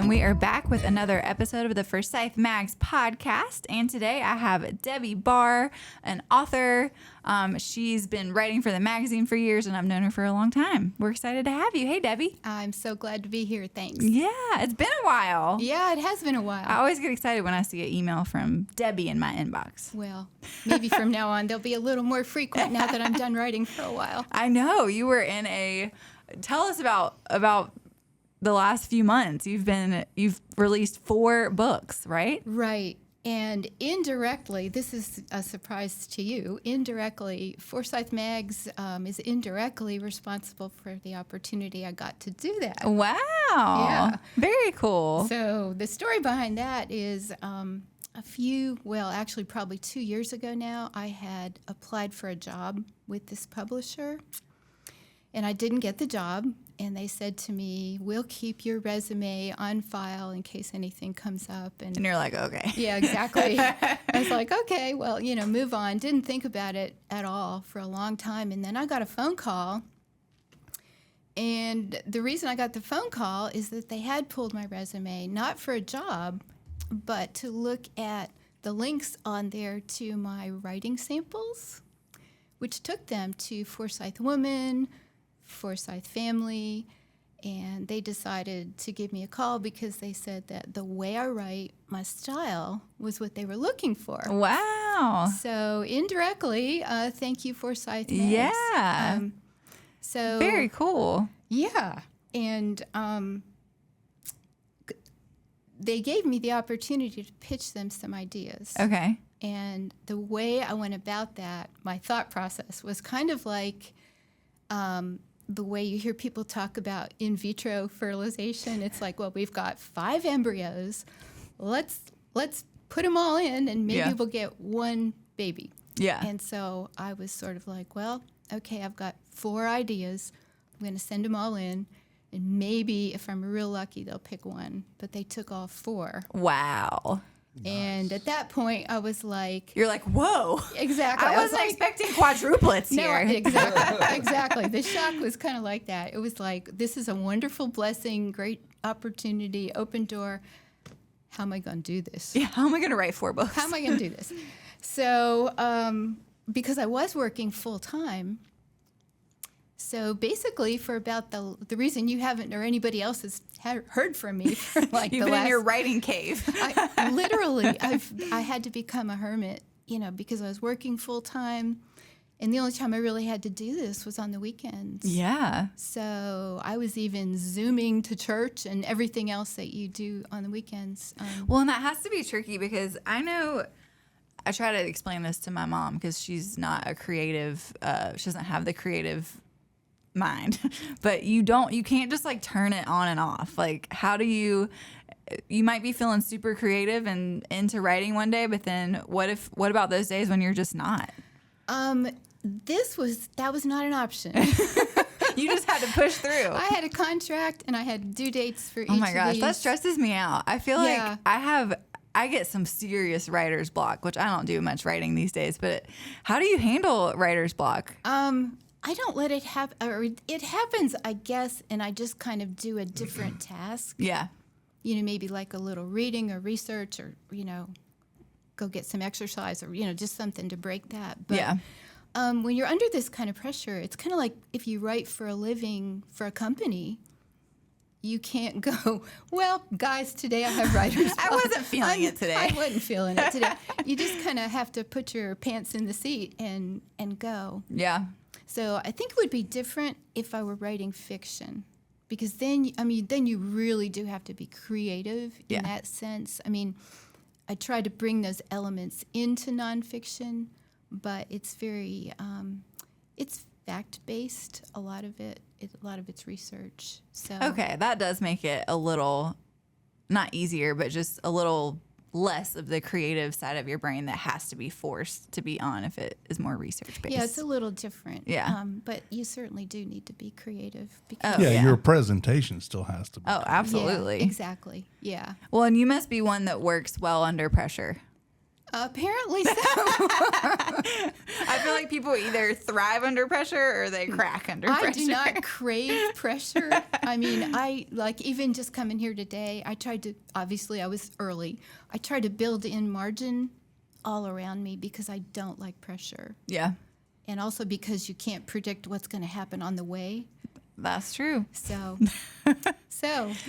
and we are back with another episode of the Forsyth Mags podcast. And today I have Debbie Barr, an author. She's been writing for the magazine for years, and I've known her for a long time. We're excited to have you. Hey, Debbie. I'm so glad to be here. Thanks. Yeah, it's been a while. Yeah, it has been a while. I always get excited when I see an email from Debbie in my inbox. Well, maybe from now on they'll be a little more frequent now that I'm done writing for a while. I know. You were in a... Tell us about the last few months. You've released 4 books, right? Right. And indirectly, this is a surprise to you, indirectly, Forsyth Mags is indirectly responsible for the opportunity I got to do that. Wow. Yeah. Very cool. So the story behind that is probably 2 years ago now, I had applied for a job with this publisher. And I didn't get the job, and they said to me, we'll keep your resume on file in case anything comes up. And you're like, okay. Yeah, exactly. I was like, okay, well, move on. Didn't think about it at all for a long time. And then I got a phone call. And the reason I got the phone call is that they had pulled my resume, not for a job, but to look at the links on there to my writing samples, which took them to Forsyth Woman, Forsyth Family, and they decided to give me a call because they said that the way I write, my style, was what they were looking for. Wow. So indirectly, thank you, Forsyth Mags. Yeah. So very cool. Yeah. And they gave me the opportunity to pitch them some ideas. Okay. And the way I went about that, my thought process was kind of like the way you hear people talk about in vitro fertilization. It's like, well, we've got 5 embryos. Let's put them all in, and maybe we'll get one baby. Yeah. And so I was sort of like, well, okay, I've got 4 ideas. I'm going to send them all in. And maybe if I'm real lucky, they'll pick one. But they took all 4. Wow. Nice. And at that point, I was like... You're like, whoa. Exactly. I wasn't expecting quadruplets here. No, exactly. The shock was kind of like that. It was like, this is a wonderful blessing, great opportunity, open door. How am I going to do this? Yeah, how am I going to write 4 books? How am I going to do this? So, because I was working full-time, so basically, for about the reason you haven't or anybody else has heard from me for like You've the been last, in your writing cave. I had to become a hermit, because I was working full time, and the only time I really had to do this was on the weekends. Yeah. So I was even Zooming to church and everything else that you do on the weekends. Well, and that has to be tricky because I know. I try to explain this to my mom because she's not a creative. She doesn't have the creative mind, but you can't just like turn it on and off. Like, how do you might be feeling super creative and into writing one day, but then what about those days when you're just not? That was not an option. You just had to push through. I had a contract and I had due dates for each of these. Oh my gosh, that stresses me out. I feel like I get some serious writer's block, which I don't do much writing these days, but how do you handle writer's block? I don't let it happen, or it happens, I guess, and I just kind of do a different task. Yeah. Maybe like a little reading or research or, go get some exercise or, just something to break that. But when you're under this kind of pressure, it's kind of like if you write for a living for a company, you can't go, well, guys, today I have writer's block. I wasn't feeling it today. I wasn't feeling it today. You just kind of have to put your pants in the seat and go. Yeah. So I think it would be different if I were writing fiction, because then you really do have to be creative in that sense. I try to bring those elements into nonfiction, but it's very it's fact-based. A lot of it's research. So okay, that does make it a little not easier, but just a little less of the creative side of your brain that has to be forced to be on if it is more research based. Yeah, it's a little different. Yeah. But you certainly do need to be creative. Because your presentation still has to be. Oh, absolutely. Yeah, exactly. Yeah. Well, and you must be one that works well under pressure. Apparently so. I feel like people either thrive under pressure or they crack under pressure. I do not crave pressure. I mean, I like even just coming here today, I tried to, obviously I was early. I tried to build in margin all around me because I don't like pressure. Yeah, And also because you can't predict what's going to happen on the way. that's true. So,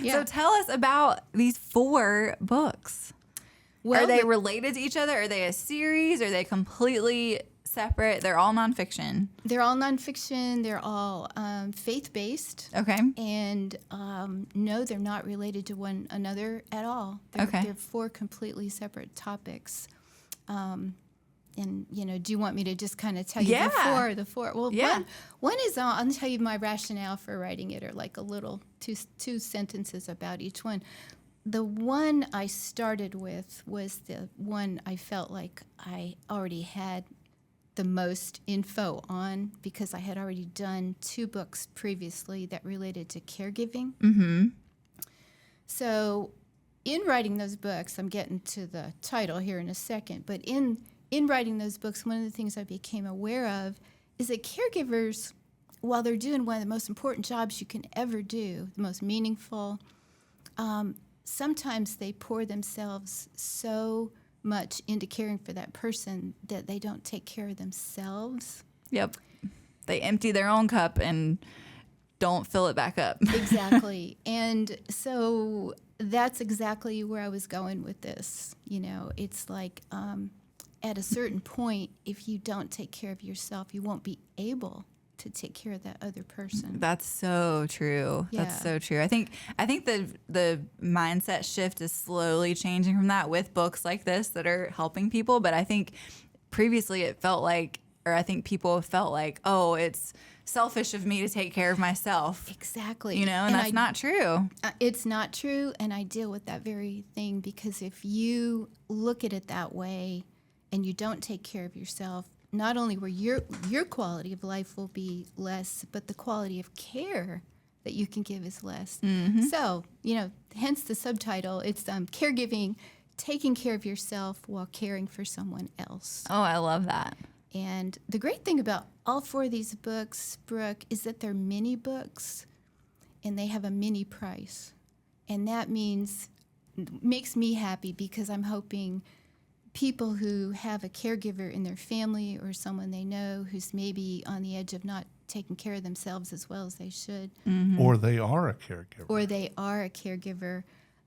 yeah. So tell us about these 4 books. Well, Are they related to each other? Are they a series? Are they completely separate? They're all nonfiction. they're all nonfiction. They're all faith-based. Okay. And no, they're not related to one another at all. They're 4 completely separate topics. And, do you want me to just kind of tell you the four? Well, one is, I'll tell you my rationale for writing it, or like a little two sentences about each one. The one I started with was the one I felt like I already had the most info on because I had already done 2 books previously that related to caregiving. Mm-hmm. So in writing those books, I'm getting to the title here in a second, but in writing those books, one of the things I became aware of is that caregivers, while they're doing one of the most important jobs you can ever do, the most meaningful, sometimes they pour themselves so much into caring for that person that they don't take care of themselves. Yep. They empty their own cup and don't fill it back up. Exactly. And so that's exactly where I was going with this. It's like at a certain point, if you don't take care of yourself, you won't be able to take care of that other person. That's so true. Yeah. That's so true. I think the mindset shift is slowly changing from that with books like this that are helping people. But I think previously it felt like, or I think people felt like, oh, it's selfish of me to take care of myself. Exactly. And that's not true. It's not true, and I deal with that very thing because if you look at it that way and you don't take care of yourself, not only will your quality of life will be less, but the quality of care that you can give is less. Mm-hmm. So, hence the subtitle. It's caregiving, taking care of yourself while caring for someone else. Oh, I love that. And the great thing about all 4 of these books, Brooke, is that they're mini books, and they have a mini price. And that makes me happy because I'm hoping people who have a caregiver in their family or someone they know who's maybe on the edge of not taking care of themselves as well as they should. Mm-hmm. Or they are a caregiver.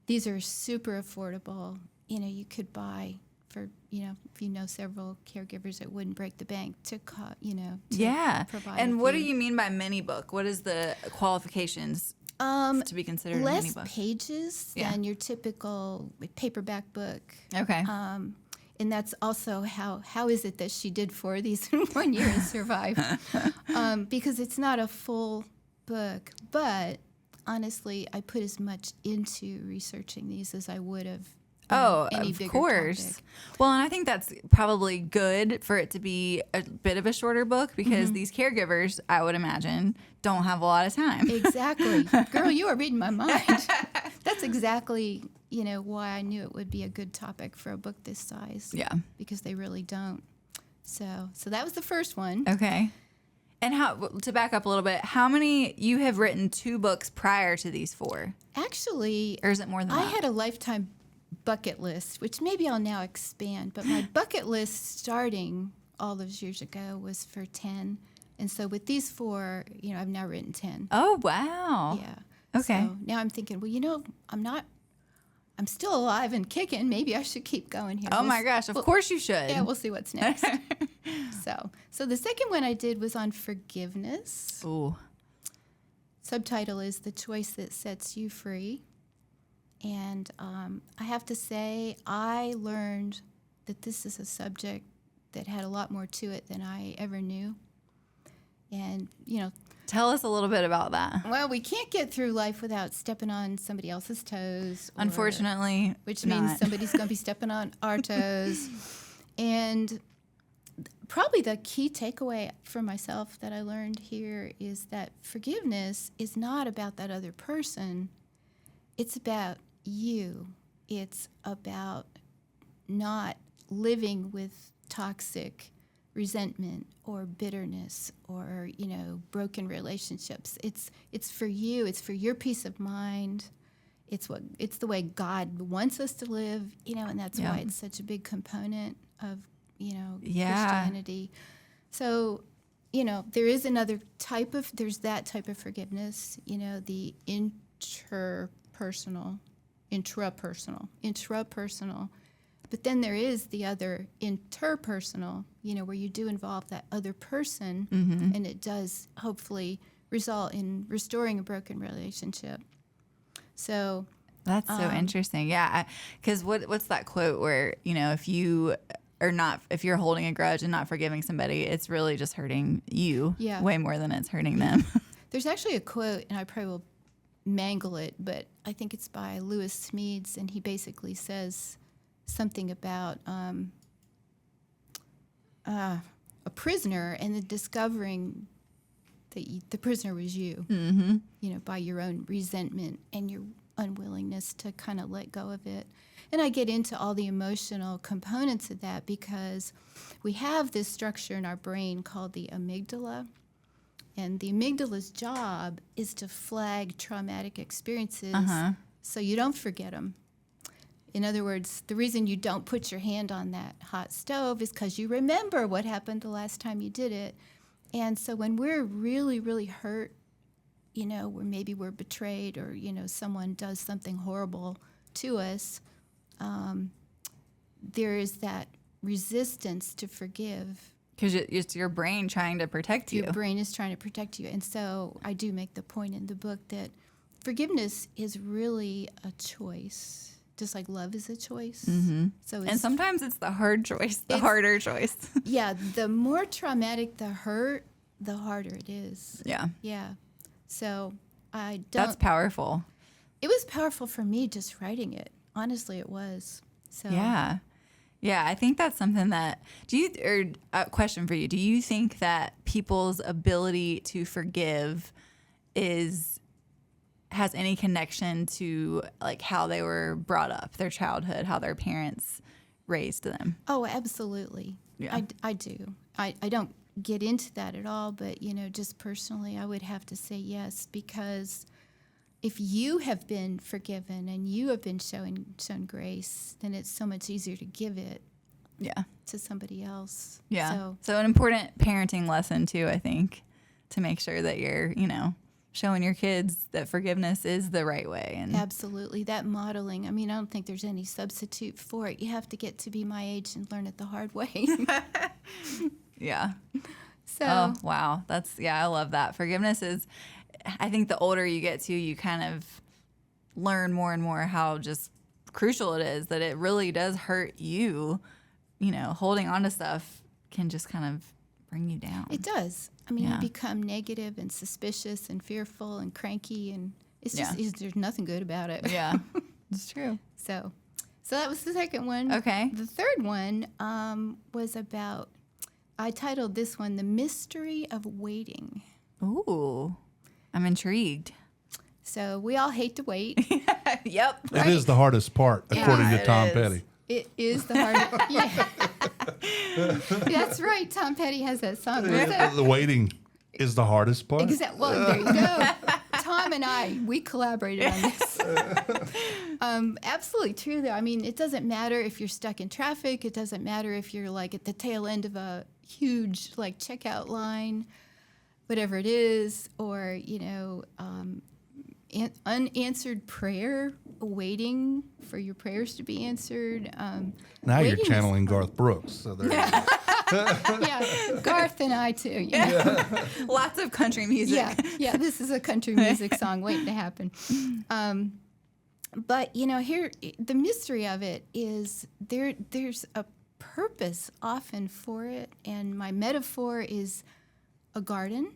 These are super affordable. You could buy for, if you know several caregivers, it wouldn't break the bank to provide. And what do you mean by mini book? What is the qualifications to be considered a mini book? Less pages than your typical paperback book. Okay. And that's also how is it that she did 4 of these in 1 year and survived? Because it's not a full book, but honestly, I put as much into researching these as I would have. Any of bigger course. topic. Well, and I think that's probably good for it to be a bit of a shorter book because these caregivers, I would imagine, don't have a lot of time. Exactly. Girl, you are reading my mind. That's exactly, why I knew it would be a good topic for a book this size. Yeah. Because they really don't. So that was the first one. Okay. And to back up a little bit, how many, you have written 2 books prior to these 4? Actually, Or is it more than that? I had a lifetime bucket list, which maybe I'll now expand, but my bucket list starting all those years ago was for 10. And so with these 4, I've now written 10. Oh, wow. Yeah. Okay. So now I'm thinking, well, I'm still alive and kicking. Maybe I should keep going here. Oh, my gosh. Of course you should. Yeah, we'll see what's next. So the second one I did was on forgiveness. Ooh. Subtitle is The Choice That Sets You Free. And I have to say, I learned that this is a subject that had a lot more to it than I ever knew. And, Tell us a little bit about that. well, we can't get through life without stepping on somebody else's toes. Unfortunately, Which means somebody's going to be stepping on our toes. And probably the key takeaway for myself that I learned here is that forgiveness is not about that other person. It's about you. It's about not living with toxic resentment or bitterness or, broken relationships. It's for you. It's for your peace of mind. It's the way God wants us to live, and that's why it's such a big component of, Christianity. So, there is there's that type of forgiveness, the intrapersonal. But then there is the other interpersonal, where you do involve that other person, and it does hopefully result in restoring a broken relationship. So that's so interesting. Yeah. Because what's that quote where, if you're holding a grudge and not forgiving somebody, it's really just hurting you way more than it's hurting them. There's actually a quote, and I probably will mangle it, but I think it's by Lewis Smedes, and he basically says something about a prisoner and then discovering that the prisoner was you, by your own resentment and your unwillingness to kind of let go of it. And I get into all the emotional components of that because we have this structure in our brain called the amygdala. And the amygdala's job is to flag traumatic experiences so you don't forget them. In other words, the reason you don't put your hand on that hot stove is because you remember what happened the last time you did it. And so when we're really, really hurt, where maybe we're betrayed or, someone does something horrible to us, there is that resistance to forgive. Because it's your brain trying to protect you. Your brain is trying to protect you. And so I do make the point in the book that forgiveness is really a choice, just like love is a choice. And sometimes it's the hard choice, the harder choice. Yeah, the more traumatic the hurt, the harder it is. Yeah. Yeah. So That's powerful. It was powerful for me just writing it. Honestly, it was. So Yeah. Yeah, I think that's something that a question for you. Do you think that people's ability to forgive has any connection to like how they were brought up, their childhood, how their parents raised them? Oh, absolutely. Yeah. I do. I don't get into that at all, but just personally, I would have to say yes, because if you have been forgiven and you have been shown grace, then it's so much easier to give it to somebody else. Yeah. So an important parenting lesson too, I think, to make sure that you're, showing your kids that forgiveness is the right way. And absolutely. That modeling, I don't think there's any substitute for it. You have to get to be my age and learn it the hard way. Yeah. So. Oh, wow. I love that. Forgiveness is, I think the older you get to, you kind of learn more and more how just crucial it is, that it really does hurt you. Holding on to stuff can just kind of bring you down. It does. You become negative and suspicious and fearful and cranky, and it's just, there's nothing good about it. Yeah, it's true. So that was the second one. Okay. The third one was about, I titled this one, The Mystery of Waiting. Ooh, I'm intrigued. So we all hate to wait. Yep. It is the hardest part, according to Tom Petty. It is the hardest. Yeah. That's right. Tom Petty has that song. The waiting is the hardest part. Exactly. Well, there you go. Tom and we collaborated on this. Absolutely true, though. It doesn't matter if you're stuck in traffic. It doesn't matter if you're like at the tail end of a huge checkout line, whatever it is, or unanswered prayer, waiting for your prayers to be answered. Now you're channeling Garth Brooks. So there yeah, Garth and I too. Yeah. Lots of country music. Yeah. This is a country music song waiting to happen. But here the mystery of it is there's a purpose often for it, and my metaphor is a garden,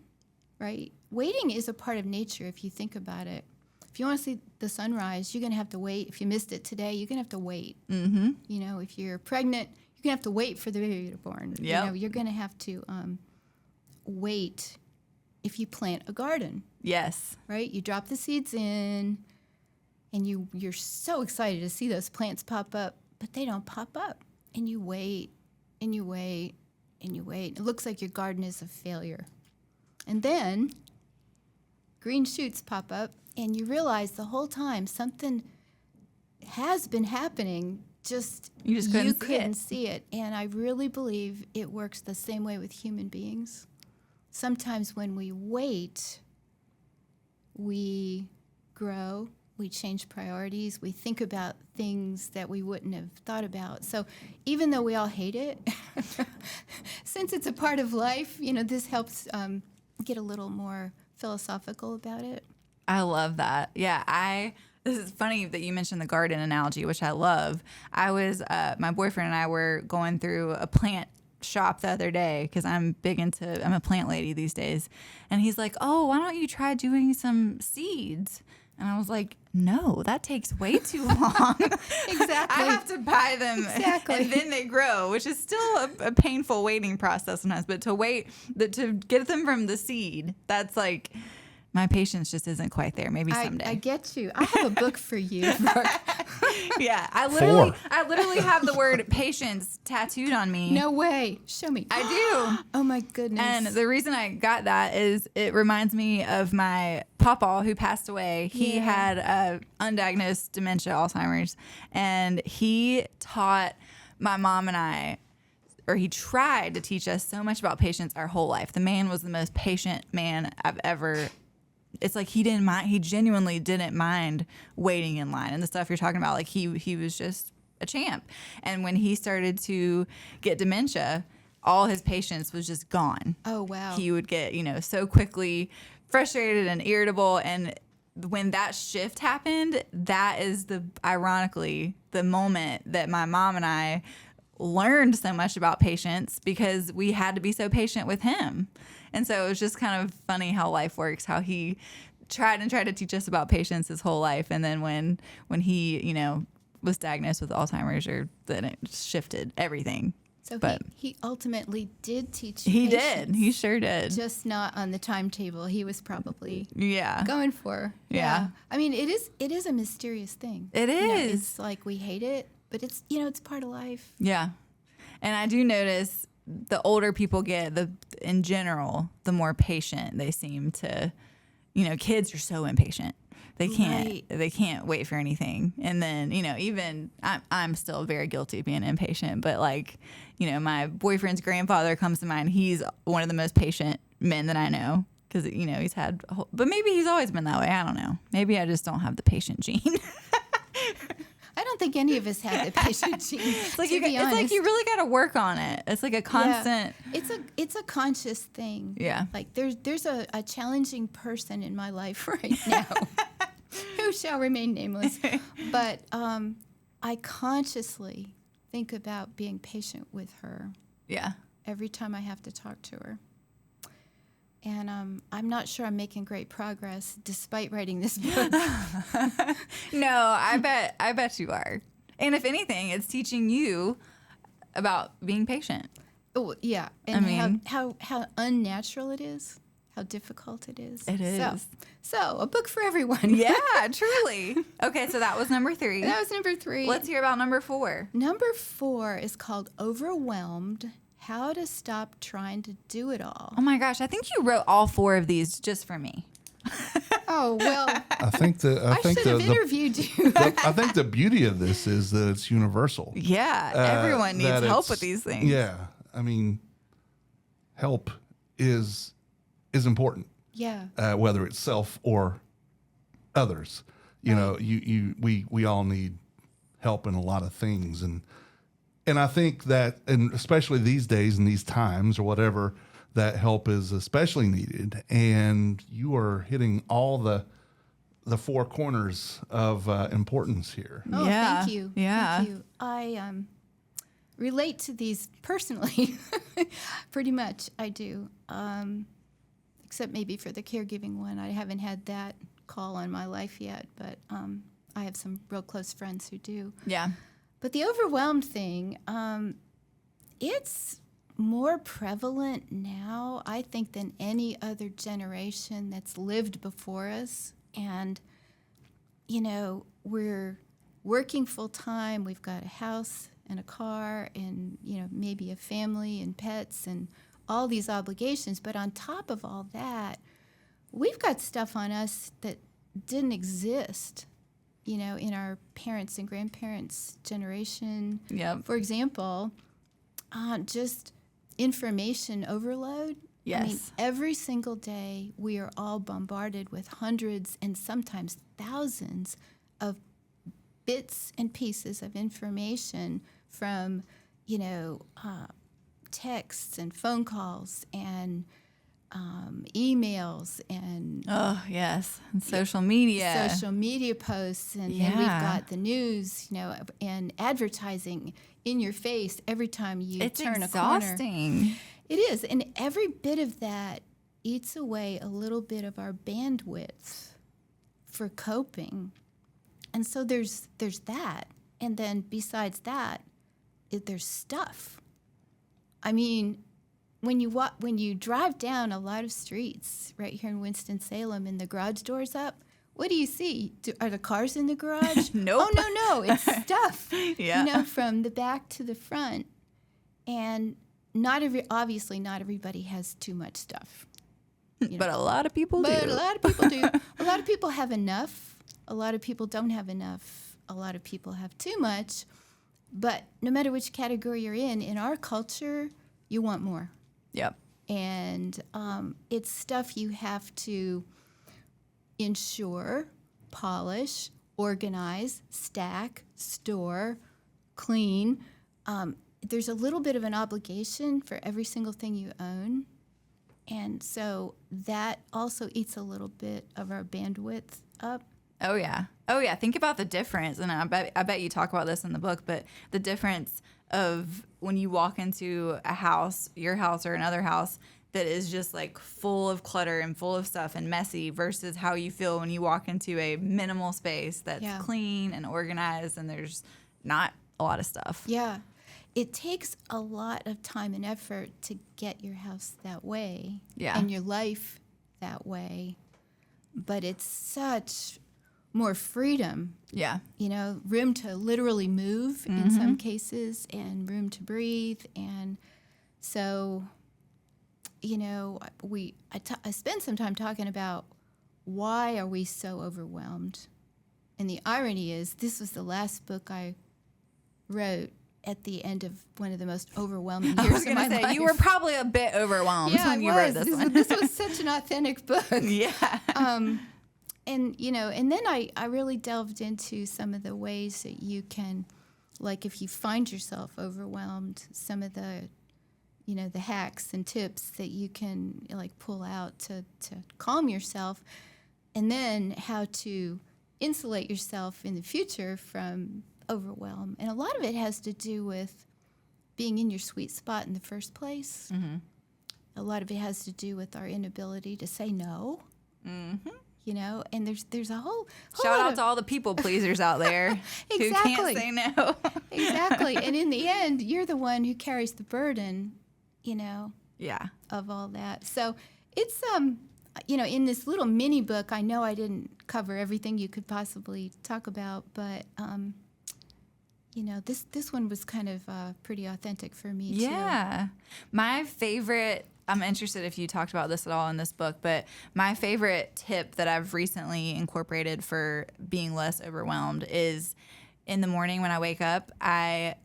right? Waiting is a part of nature if you think about it. If you want to see the sunrise, you're going to have to wait. If you missed it today, you're going to have to wait. Mm-hmm. If you're pregnant, you're going to have to wait for the baby to be born. Yep. You're going to have to wait if you plant a garden. Yes. Right? You drop the seeds in, and you're so excited to see those plants pop up, but they don't pop up. and you wait, and you wait, and you wait. It looks like your garden is a failure. And then green shoots pop up, and you realize the whole time something has been happening, just You just couldn't see it. And I really believe it works the same way with human beings. Sometimes when we wait, we grow, we change priorities, we think about things that we wouldn't have thought about. So even though we all hate it, since it's a part of life, this helps get a little more philosophical about it. I love that. Yeah, this is funny that you mentioned the garden analogy, which I love. My boyfriend and I were going through a plant shop the other day because I'm a plant lady these days. And he's like, oh, why don't you try doing some seeds? And I was like, no, that takes way too long. Exactly. I have to buy them and then they grow, which is still a painful waiting process sometimes. But to get them from the seed, that's like, my patience just isn't quite there. Maybe someday. I get you. I have a book for you. Yeah, I literally have the word patience tattooed on me. No way. Show me. I do. Oh my goodness. And the reason I got that is it reminds me of my papa who passed away. He had undiagnosed dementia, Alzheimer's, and he taught my mom and I, or he tried to teach us so much about patience our whole life. The man was the most patient man I've ever. It's like he didn't mind. He genuinely didn't mind waiting in line and the stuff you're talking about. Like he was just a champ. And when he started to get dementia, all his patience was just gone. Oh wow. He would get so quickly frustrated and irritable. And when that shift happened, that is ironically the moment that my mom and I learned so much about patience because we had to be so patient with him. And so it was just kind of funny how life works, how he tried to teach us about patience his whole life. And then when he, was diagnosed with Alzheimer's, then it shifted everything. So but he ultimately did teach you He patience, did. He sure did. Just not on the timetable. He was probably Yeah. going for. Yeah. I mean, it is a mysterious thing. It is. It's like we hate it, but it's it's part of life. Yeah. And I do notice the older people get, in general, the more patient they seem to, kids are so impatient. They can't wait for anything. And then, even I'm still very guilty of being impatient, but my boyfriend's grandfather comes to mind. He's one of the most patient men that I know because, he's had, but maybe he's always been that way. I don't know. Maybe I just don't have the patient gene. I don't think any of us have the patient gene. It's like you really got to work on it. It's like a constant. Yeah. It's a conscious thing. Yeah. Like there's a challenging person in my life right now who shall remain nameless. But I consciously think about being patient with her. Yeah. Every time I have to talk to her. And I'm not sure I'm making great progress despite writing this book. No, I bet you are. And if anything, it's teaching you about being patient. Oh yeah, and how unnatural it is, how difficult it is. It is. So a book for everyone. Yeah, truly. Okay, so that was number 3. That was number 3. Let's hear about number 4. Number 4 is called Overwhelmed: How to Stop Trying to Do It All. Oh my gosh, I think you wrote all 4 of these just for me. Oh well, I should have interviewed you. I think the beauty of this is that it's universal. Yeah, everyone needs help with these things. Yeah, I mean, help is important. Yeah. Whether it's self or others, we all need help in a lot of things, and I think that, and especially these days and these times or whatever, that help is especially needed. And you are hitting all the 4 corners of importance here. Oh, yeah. Thank you. Yeah. Thank you. I relate to these personally. Pretty much, I do. Except maybe for the caregiving one. I haven't had that call on my life yet, but I have some real close friends who do. Yeah. But the overwhelmed thing, it's more prevalent now, I think, than any other generation that's lived before us. And, we're working full time. We've got a house and a car and, maybe a family and pets and all these obligations. But on top of all that, we've got stuff on us that didn't exist, in our parents' and grandparents' generation. Yep. For example, just information overload. Yes. I mean, every single day we are all bombarded with hundreds and sometimes thousands of bits and pieces of information from, texts and phone calls and emails and Oh, yes. And social media. social media posts, and then we've got the news, and advertising in your face every time you It's turn a exhausting. corner. It is, and every bit of that eats away a little bit of our bandwidth for coping. And so there's that, and then besides that, there's stuff. I mean, when you drive down a lot of streets right here in Winston-Salem and the garage door's up, what do you see? Are the cars in the garage? Nope. Oh, no, it's stuff. Yeah. From the back to the front. And obviously not everybody has too much stuff. But a lot of people do. But a lot of people do. A lot of people have enough. A lot of people don't have enough. A lot of people have too much. But no matter which category you're in our culture, you want more. Yep. And it's stuff you have to ensure, polish, organize, stack, store, clean. There's a little bit of an obligation for every single thing you own. And so that also eats a little bit of our bandwidth up. Oh yeah. Think about the difference, and I bet you talk about this in the book, but the difference of when you walk into a house, your house or another house that is just like full of clutter and full of stuff and messy, versus how you feel when you walk into a minimal space that's clean and organized and there's not a lot of stuff. Yeah. It takes a lot of time and effort to get your house that way and your life that way, but it's such more freedom. Yeah. Room to literally move in some cases, and room to breathe. And so, I spent some time talking about why are we so overwhelmed. And the irony is, this was the last book I wrote at the end of one of the most overwhelming years I was of my life. you were probably a bit overwhelmed when you wrote this one. This was such an authentic book. Yeah. And then I really delved into some of the ways that you can, like if you find yourself overwhelmed, some of the, the hacks and tips that you can like pull out to calm yourself, and then how to insulate yourself in the future from overwhelm. And a lot of it has to do with being in your sweet spot in the first place. Mm-hmm. A lot of it has to do with our inability to say no. Mm-hmm. And there's a whole shout lot out to all the people pleasers out there who can't say no. Exactly. And in the end, you're the one who carries the burden, Yeah. of all that. So it's in this little mini book, I know I didn't cover everything you could possibly talk about, but this one was kind of pretty authentic for me too. Yeah. My favorite, I'm interested if you talked about this at all in this book, but my favorite tip that I've recently incorporated for being less overwhelmed is in the morning when I wake up, I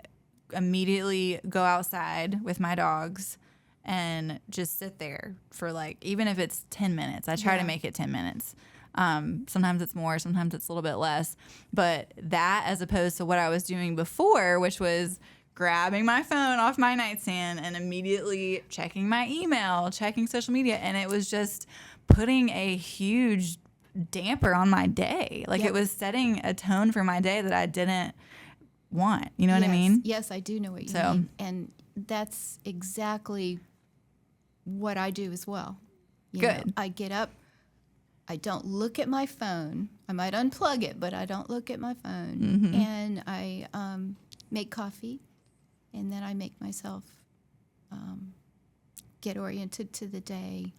immediately go outside with my dogs and just sit there for even if it's 10 minutes, I try to make it 10 minutes. Sometimes it's more, sometimes it's a little bit less, but that as opposed to what I was doing before, which was grabbing my phone off my nightstand and immediately checking my email, checking social media. And it was just putting a huge damper on my day. It was setting a tone for my day that I didn't want. You know what I mean? Yes, I do know what you mean. And that's exactly what I do as well. Good. I get up. I don't look at my phone. I might unplug it, but I don't look at my phone. Mm-hmm. And I make coffee, and then I make myself get oriented to the day,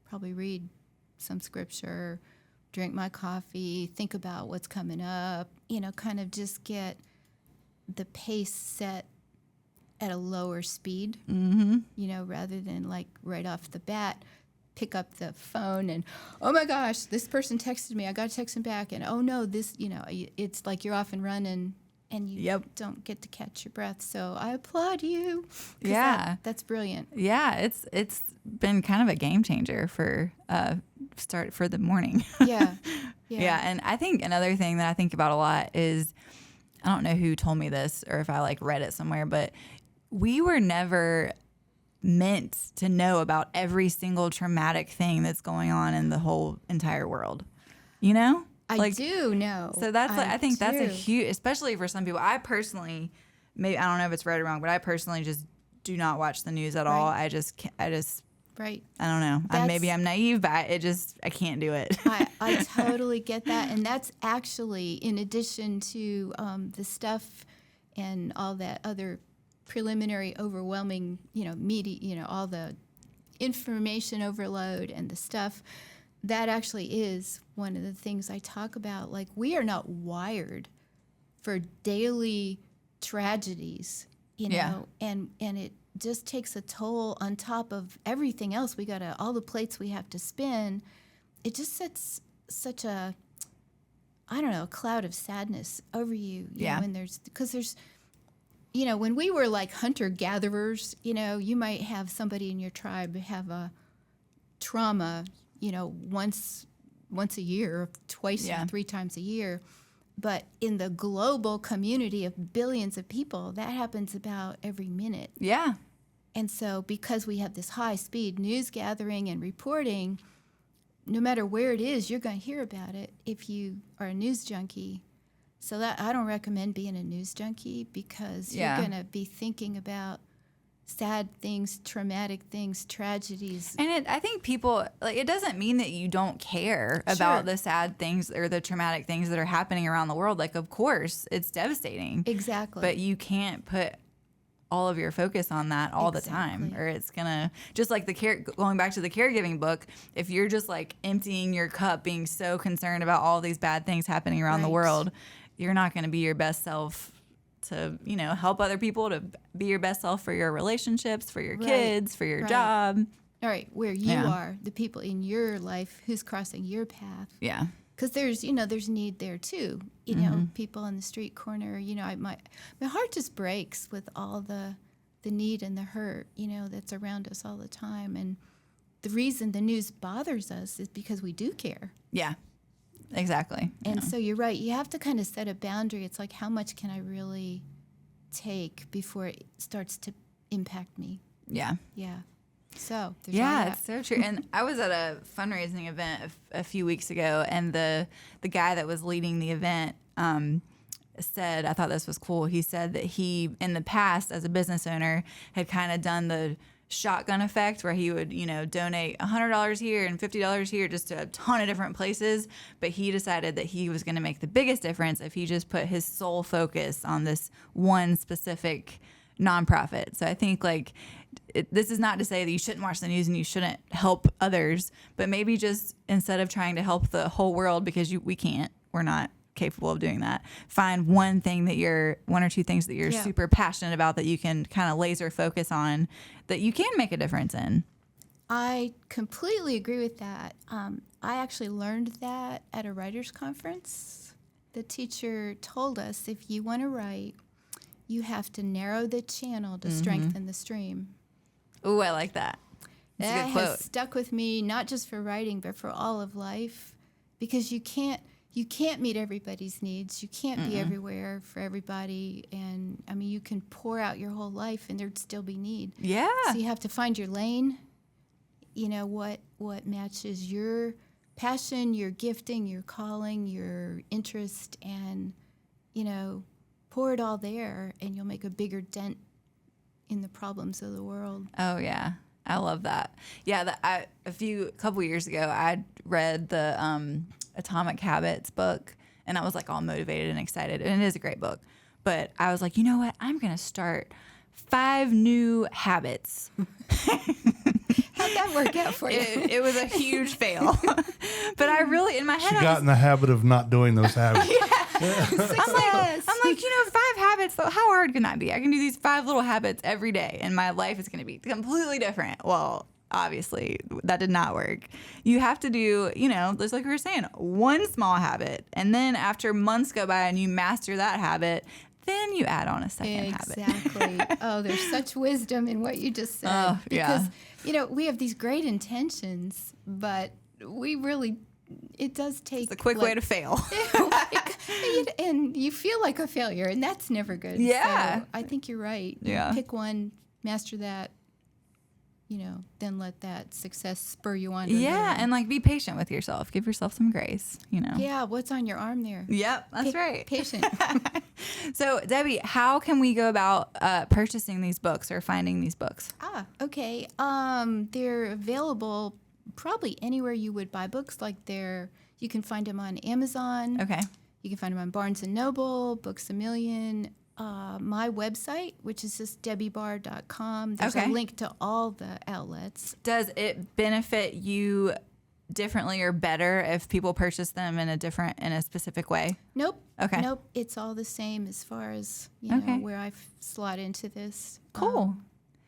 probably read some scripture, drink my coffee, think about what's coming up, kind of just get the pace set at a lower speed, rather than like right off the bat, pick up the phone and, oh my gosh, this person texted me, I got to text him back. And oh no, this, it's like you're off and running and you don't get to catch your breath. So I applaud you. Yeah. That's brilliant. Yeah. It's been kind of a game changer for the morning. Yeah. Yeah. And I think another thing that I think about a lot is, I don't know who told me this or if I like read it somewhere, but we were never meant to know about every single traumatic thing that's going on in the whole entire world. I do know. So that's I think that's a huge, especially for some people. I personally, maybe I don't know if it's right or wrong, but I personally just do not watch the news at all. I just right. I don't know. Maybe I'm naive, but I can't do it. I totally get that, and that's actually in addition to the stuff and all that other preliminary overwhelming, media, all the information overload and the stuff. That actually is one of the things I talk about. Like, we are not wired for daily tragedies, and it just takes a toll on top of everything else. All the plates we have to spin. It just sets such a, I don't know, a cloud of sadness over you. Because there's, when we were like hunter-gatherers, you might have somebody in your tribe have a trauma, once a year, twice or 3 times a year. But in the global community of billions of people, that happens about every minute. Yeah. And so because we have this high-speed news gathering and reporting, no matter where it is, you're going to hear about it if you are a news junkie. So that I don't recommend being a news junkie, because you're going to be thinking about sad things, traumatic things, tragedies. And I think people, it doesn't mean that you don't care about the sad things or the traumatic things that are happening around the world. Like, of course, it's devastating. Exactly. But you can't put all of your focus on that all the time, or it's gonna, just like going back to the caregiving book, if you're just like emptying your cup, being so concerned about all these bad things happening around the world, you're not going to be your best self to, help other people, to be your best self for your relationships, for your kids, for your job. All right, where you are, the people in your life, who's crossing your path. Yeah. Because there's need there too. People on the street corner. My heart just breaks with all the need and the hurt, that's around us all the time. And the reason the news bothers us is because we do care. Yeah, exactly. And so you're right. You have to kind of set a boundary. It's like, how much can I really take before it starts to impact me? Yeah. Yeah. So there's all that. It's so true. And I was at a fundraising event a few weeks ago, and the guy that was leading the event said, I thought this was cool. He said that he, in the past, as a business owner, had kind of done the shotgun effect, where he would, donate $100 here and $50 here, just to a ton of different places. But he decided that he was going to make the biggest difference if he just put his sole focus on this one specific nonprofit. So I think this is not to say that you shouldn't watch the news and you shouldn't help others, but maybe just instead of trying to help the whole world, because we're not capable of doing that, find one or two things that you're super passionate about, that you can kind of laser focus on, that you can make a difference in. I completely agree with that. I actually learned that at a writers' conference. The teacher told us, if you want to write, you have to narrow the channel to strengthen the stream. Ooh, I like that. That's a good quote. Has stuck with me, not just for writing, but for all of life, because you can't meet everybody's needs. You can't be everywhere for everybody. And I mean, you can pour out your whole life and there'd still be need. Yeah. So you have to find your lane, what matches your passion, your gifting, your calling, your interest, and, pour it all there, and you'll make a bigger dent in the problems of the world. Oh, yeah. I love that. Yeah, a couple years ago, I read the Atomic Habits book, and I was like all motivated and excited, and it is a great book. But I was like, you know what? I'm going to start 5 new habits. How'd that work out for you? It was a huge fail. But I really, in my head, she got in the habit of not doing those habits. Yeah. I'm like, 5 habits. How hard can that be? I can do these 5 little habits every day, and my life is going to be completely different. Well, obviously, that did not work. You have to do, just like we were saying, one small habit, and then after months go by and you master that habit, then you add on a second habit. Exactly. Oh, there's such wisdom in what you just said. Oh, because, yeah. We have these great intentions, but it does take It's a quick way to fail. and you feel like a failure, and that's never good. Yeah. So I think you're right. Yeah. Pick one, master that, then let that success spur you on. To Yeah, and be patient with yourself. Give yourself some grace, Yeah, what's on your arm there? Yep, that's right. Patient. So, Debbie, how can we go about purchasing these books or finding these books? Okay. They're available probably anywhere you would buy books. You can find them on Amazon. Okay. You can find them on Barnes & Noble, Books A Million. My website, which is just debbiebarr.com. There's a link to all the outlets. Does it benefit you differently or better if people purchase them in a specific way? Nope. Okay. Nope. It's all the same as far as where I slot into this. Cool.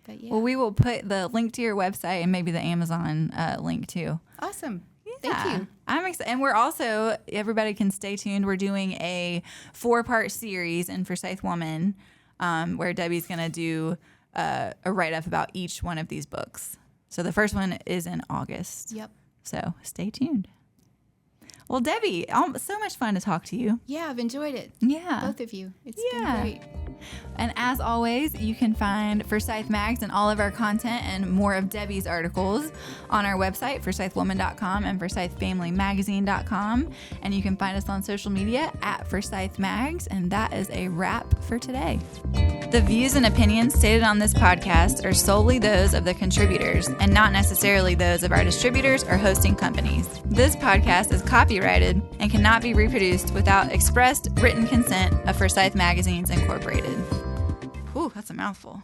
But yeah. Well, we will put the link to your website and maybe the Amazon link too. Awesome. Yeah. Thank you. I'm excited. And we're also, everybody can stay tuned. We're doing a 4-part series in Forsyth Woman where Debbie's going to do a write-up about each one of these books. So the first one is in August. Yep. So stay tuned. Well, Debbie, so much fun to talk to you. Yeah, I've enjoyed it. Yeah. Both of you. It's been great. And as always, you can find Forsyth Mags and all of our content and more of Debbie's articles on our website, forsythwoman.com and forsythfamilymagazine.com. And you can find us on social media at Forsyth Mags. And that is a wrap for today. The views and opinions stated on this podcast are solely those of the contributors and not necessarily those of our distributors or hosting companies. This podcast is copyrighted and cannot be reproduced without expressed written consent of Forsyth Magazines Incorporated. Ooh, that's a mouthful.